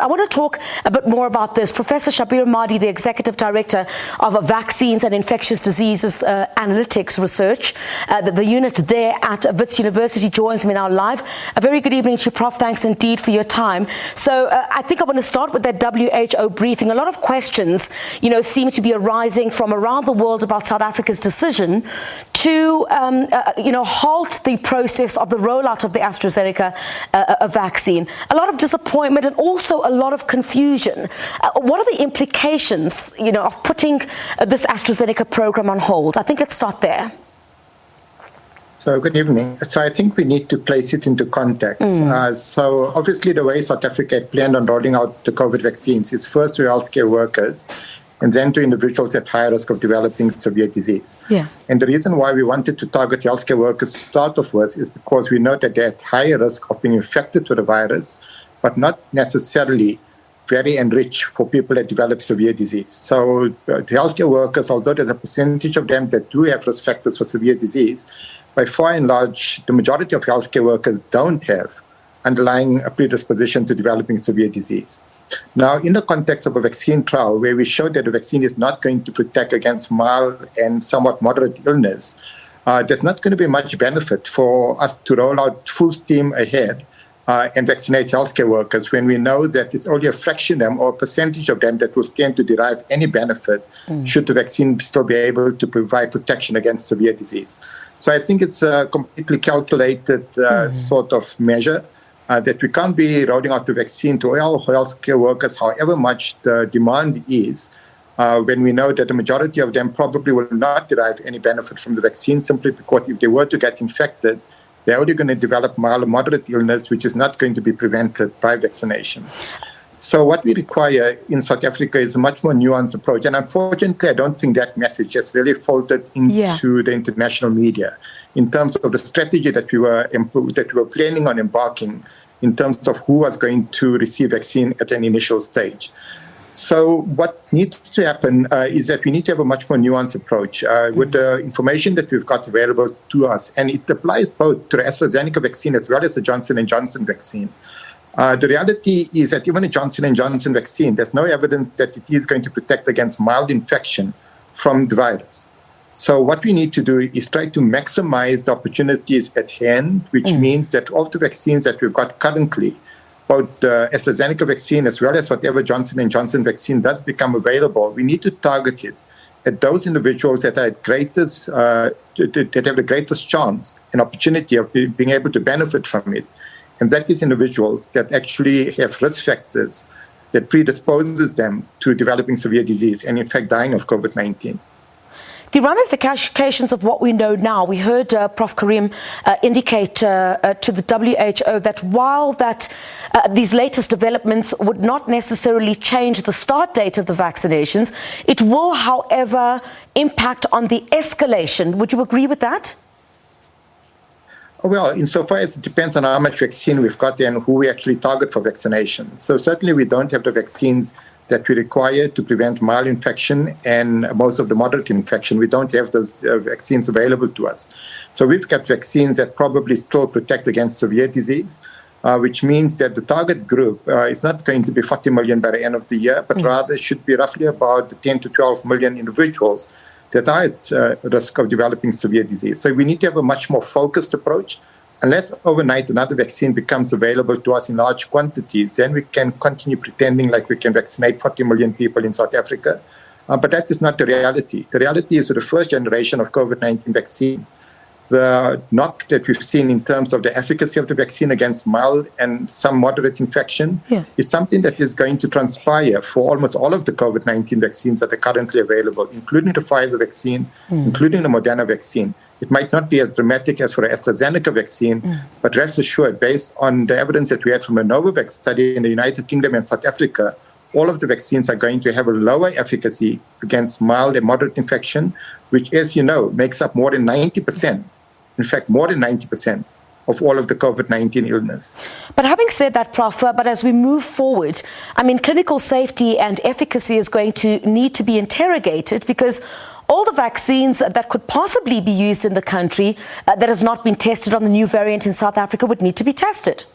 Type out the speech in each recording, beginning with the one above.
I want to talk a bit more about this. Professor Shabir Mahdi, the Executive Director of Vaccines and Infectious Diseases Analytics Research, the unit there at Wits University, joins me now live. A very good evening to you, Prof. Thanks indeed for your time. So I think I want to start with that WHO briefing. A lot of questions, seem to be arising from around the world about South Africa's decision to, halt the process of the rollout of the AstraZeneca vaccine. A lot of disappointment and also a lot of confusion. What are the implications, of putting this AstraZeneca program on hold? I think let's start there. So good evening. So I think we need to place it into context. So obviously the way South Africa had planned on rolling out the COVID vaccines is first to healthcare workers and then to individuals at high risk of developing severe disease. Yeah. And the reason why we wanted to target healthcare workers to start off with is because we know that they're at higher risk of being infected with the virus, but not necessarily very enriched for people that develop severe disease. So the healthcare workers, although there's a percentage of them that do have risk factors for severe disease, by far and large, the majority of healthcare workers don't have underlying predisposition to developing severe disease. Now, in the context of a vaccine trial where we showed that the vaccine is not going to protect against mild and somewhat moderate illness, there's not going to be much benefit for us to roll out full steam ahead and vaccinate healthcare workers when we know that it's only a fraction of them or a percentage of them that will stand to derive any benefit should the vaccine still be able to provide protection against severe disease. So I think it's a completely calculated sort of measure. That we can't be rolling out the vaccine to all healthcare workers, however much the demand is, when we know that the majority of them probably will not derive any benefit from the vaccine simply because if they were to get infected, they're only going to develop mild or moderate illness, which is not going to be prevented by vaccination. So what we require in South Africa is a much more nuanced approach. And unfortunately, I don't think that message has really filtered into the international media in terms of the strategy that we were planning on embarking in terms of who was going to receive vaccine at an initial stage. So what needs to happen is that we need to have a much more nuanced approach with the information that we've got available to us. And it applies both to the AstraZeneca vaccine as well as the Johnson Johnson vaccine. The reality is that even a Johnson Johnson vaccine, there's no evidence that it is going to protect against mild infection from the virus. So what we need to do is try to maximize the opportunities at hand, which means that all the vaccines that we've got currently, both the AstraZeneca vaccine as well as whatever Johnson Johnson vaccine does become available, we need to target it at those individuals that are at greatest, that have the greatest chance and opportunity of being able to benefit from it. And that is individuals that actually have risk factors that predisposes them to developing severe disease and in fact dying of COVID-19. The ramifications of what we know now, we heard Prof. Karim indicate to the WHO that while these latest developments would not necessarily change the start date of the vaccinations, it will, however, impact on the escalation. Would you agree with that? Well, insofar as it depends on how much vaccine we've got and who we actually target for vaccination. So certainly we don't have the vaccines that we require to prevent mild infection and most of the moderate infection. We don't have those vaccines available to us. So we've got vaccines that probably still protect against severe disease, which means that the target group is not going to be 40 million by the end of the year, but rather should be roughly about 10 to 12 million individuals that are at risk of developing severe disease. So we need to have a much more focused approach. Unless overnight another vaccine becomes available to us in large quantities, then we can continue pretending like we can vaccinate 40 million people in South Africa. But that is not the reality. The reality is with the first generation of COVID-19 vaccines, the knock that we've seen in terms of the efficacy of the vaccine against mild and some moderate infection is something that is going to transpire for almost all of the COVID-19 vaccines that are currently available, including the Pfizer vaccine, including the Moderna vaccine. It might not be as dramatic as for the AstraZeneca vaccine, but rest assured, based on the evidence that we had from a Novavax study in the United Kingdom and South Africa, all of the vaccines are going to have a lower efficacy against mild and moderate infection, which, as you know, makes up more than 90%, in fact, more than 90% of all of the COVID-19 illness. But having said that, Prof, but as we move forward, I mean, clinical safety and efficacy is going to need to be interrogated because all the vaccines that could possibly be used in the country that has not been tested on the new variant in South Africa would need to be tested.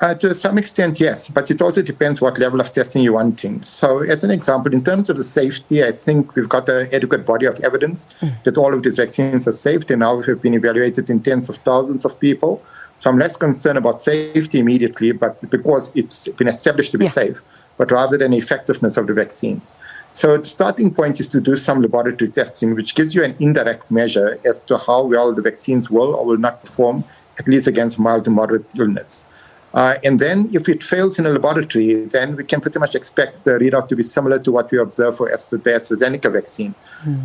To some extent, yes, but it also depends what level of testing you're wanting. So as an example, in terms of the safety, I think we've got an adequate body of evidence that all of these vaccines are safe. They now have been evaluated in tens of thousands of people. So I'm less concerned about safety immediately, but because it's been established to be safe, but rather than the effectiveness of the vaccines. So the starting point is to do some laboratory testing, which gives you an indirect measure as to how well the vaccines will or will not perform, at least against mild to moderate illness. And then if it fails in a laboratory, then we can pretty much expect the readout to be similar to what we observe for the AstraZeneca vaccine.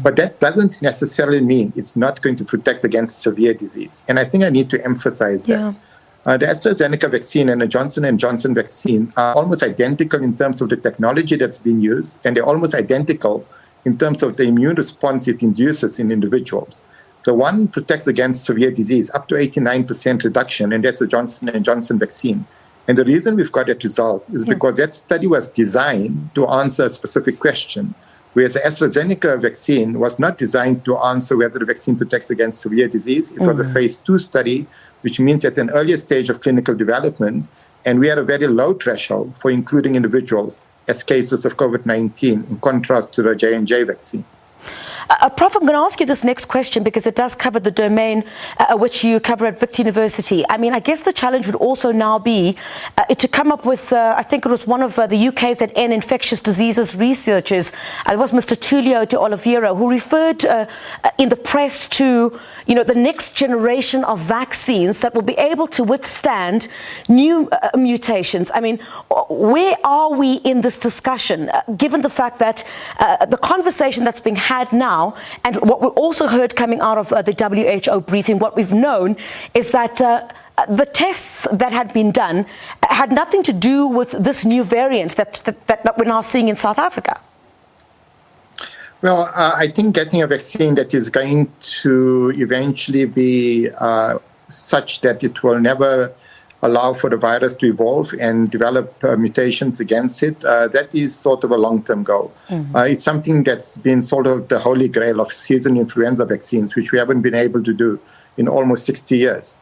But that doesn't necessarily mean it's not going to protect against severe disease. And I think I need to emphasize that. The AstraZeneca vaccine and the Johnson Johnson vaccine are almost identical in terms of the technology that's been used, and they're almost identical in terms of the immune response it induces in individuals. The one protects against severe disease, up to 89% reduction, and that's the Johnson Johnson vaccine. And the reason we've got that result is because that study was designed to answer a specific question, whereas the AstraZeneca vaccine was not designed to answer whether the vaccine protects against severe disease. It was a phase 2 study, which means at an earlier stage of clinical development, and we had a very low threshold for including individuals as cases of COVID-19, in contrast to the J&J vaccine. Prof, I'm going to ask you this next question because it does cover the domain which you cover at Wits University. I mean, I guess the challenge would also now be to come up with, I think it was one of the UK's at infectious diseases researchers, it was Mr. Tullio de Oliveira, who referred in the press to, the next generation of vaccines that will be able to withstand new mutations. I mean, where are we in this discussion, given the fact that the conversation that's being had now, and what we also heard coming out of the WHO briefing, what we've known is that the tests that had been done had nothing to do with this new variant that we're now seeing in South Africa. Well, I think getting a vaccine that is going to eventually be such that it will never allow for the virus to evolve and develop mutations against it, that is sort of a long-term goal. It's something that's been sort of the holy grail of seasonal influenza vaccines, which we haven't been able to do in almost 60 years.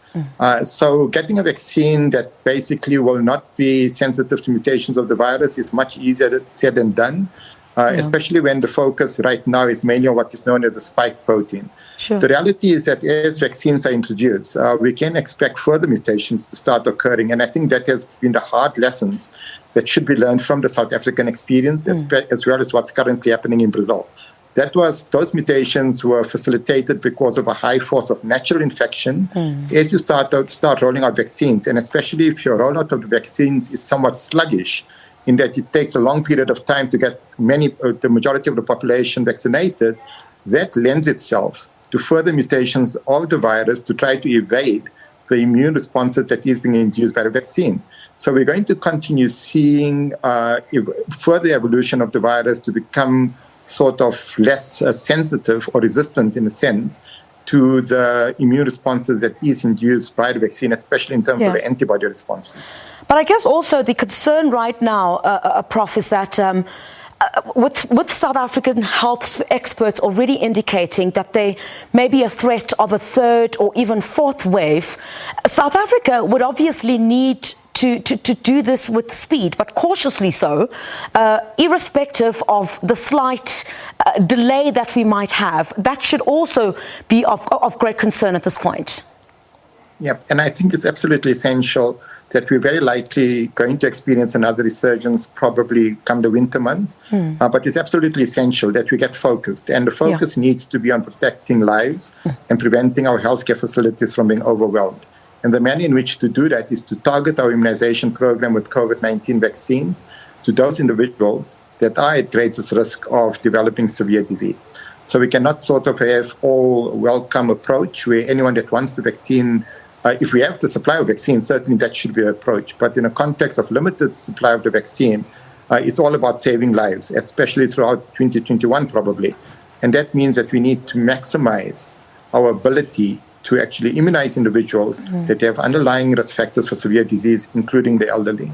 So getting a vaccine that basically will not be sensitive to mutations of the virus is much easier said than done, especially when the focus right now is mainly on what is known as a spike protein. The reality is that as vaccines are introduced, we can expect further mutations to start occurring. And I think that has been the hard lessons that should be learned from the South African experience, as well as what's currently happening in Brazil. Those mutations were facilitated because of a high force of natural infection as you start rolling out vaccines. And especially if your rollout of the vaccines is somewhat sluggish, in that it takes a long period of time to get the majority of the population vaccinated, that lends itself to further mutations of the virus to try to evade the immune responses that is being induced by the vaccine. So we're going to continue seeing further evolution of the virus to become sort of less sensitive or resistant, in a sense, to the immune responses that is induced by the vaccine, especially in terms of the antibody responses. But I guess also the concern right now, Prof, is that with South African health experts already indicating that there may be a threat of a third or even fourth wave, South Africa would obviously need to do this with speed, but cautiously so, irrespective of the slight delay that we might have. That should also be of great concern at this point. Yep, and I think it's absolutely essential that we're very likely going to experience another resurgence probably come the winter months. But it's absolutely essential that we get focused. And the focus needs to be on protecting lives and preventing our healthcare facilities from being overwhelmed. And the manner in which to do that is to target our immunization program with COVID-19 vaccines to those individuals that are at greatest risk of developing severe disease. So we cannot sort of have all welcome approach where anyone that wants the vaccine, if we have the supply of vaccine, certainly that should be an approach. But in a context of limited supply of the vaccine, it's all about saving lives, especially throughout 2021 probably. And that means that we need to maximize our ability to actually immunize individuals that have underlying risk factors for severe disease, including the elderly.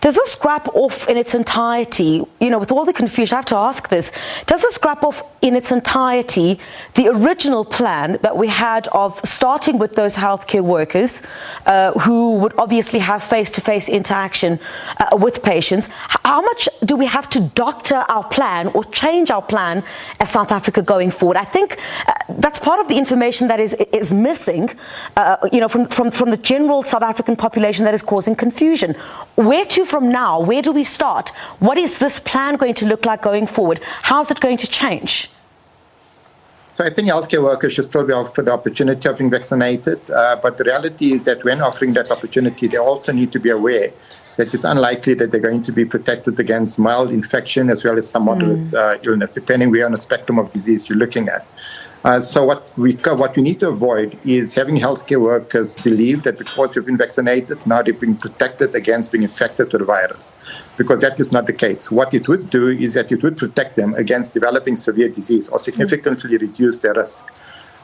Does this scrap off in its entirety, with all the confusion, I have to ask this, does this scrap off in its entirety the original plan that we had of starting with those healthcare workers who would obviously have face-to-face interaction with patients? How much do we have to doctor our plan or change our plan as South Africa going forward? I think that's part of the information that is missing, from the general South African population that is causing confusion. Where to from now? Where do we start? What is this plan going to look like going forward? How's it going to change? So I think healthcare workers should still be offered the opportunity of being vaccinated, but the reality is that when offering that opportunity, they also need to be aware that it's unlikely that they're going to be protected against mild infection as well as some moderate illness, depending where on the spectrum of disease you're looking at. So what we need to avoid is having healthcare workers believe that because they've been vaccinated, now they've been protected against being infected with the virus, because that is not the case. What it would do is that it would protect them against developing severe disease or significantly reduce their risk.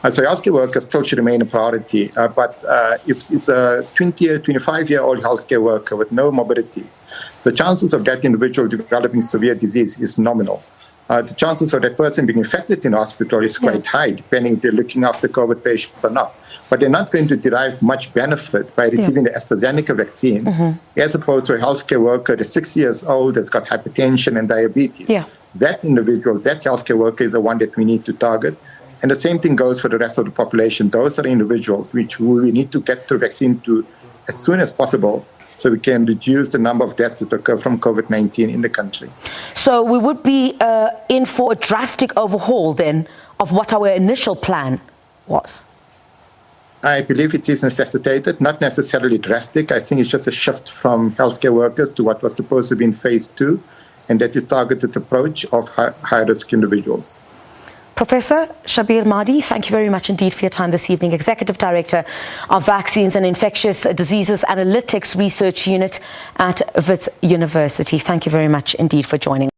So healthcare workers still should remain a priority, but if it's a 20 or 25-year-old healthcare worker with no morbidities, the chances of that individual developing severe disease is nominal. The chances of that person being infected in hospital is quite high, depending if they're looking after COVID patients or not. But they're not going to derive much benefit by receiving the AstraZeneca vaccine, as opposed to a healthcare worker that's 6 years old that's got hypertension and diabetes. That individual, that healthcare worker is the one that we need to target. And the same thing goes for the rest of the population. Those are individuals which we need to get the vaccine to as soon as possible, so we can reduce the number of deaths that occur from COVID-19 in the country. So we would be in for a drastic overhaul then of what our initial plan was? I believe it is necessitated, not necessarily drastic. I think it's just a shift from healthcare workers to what was supposed to be in phase 2, and that is targeted approach of high-risk individuals. Professor Shabir Mahdi, thank you very much indeed for your time this evening. Executive Director of Vaccines and Infectious Diseases Analytics Research Unit at Wits University. Thank you very much indeed for joining us.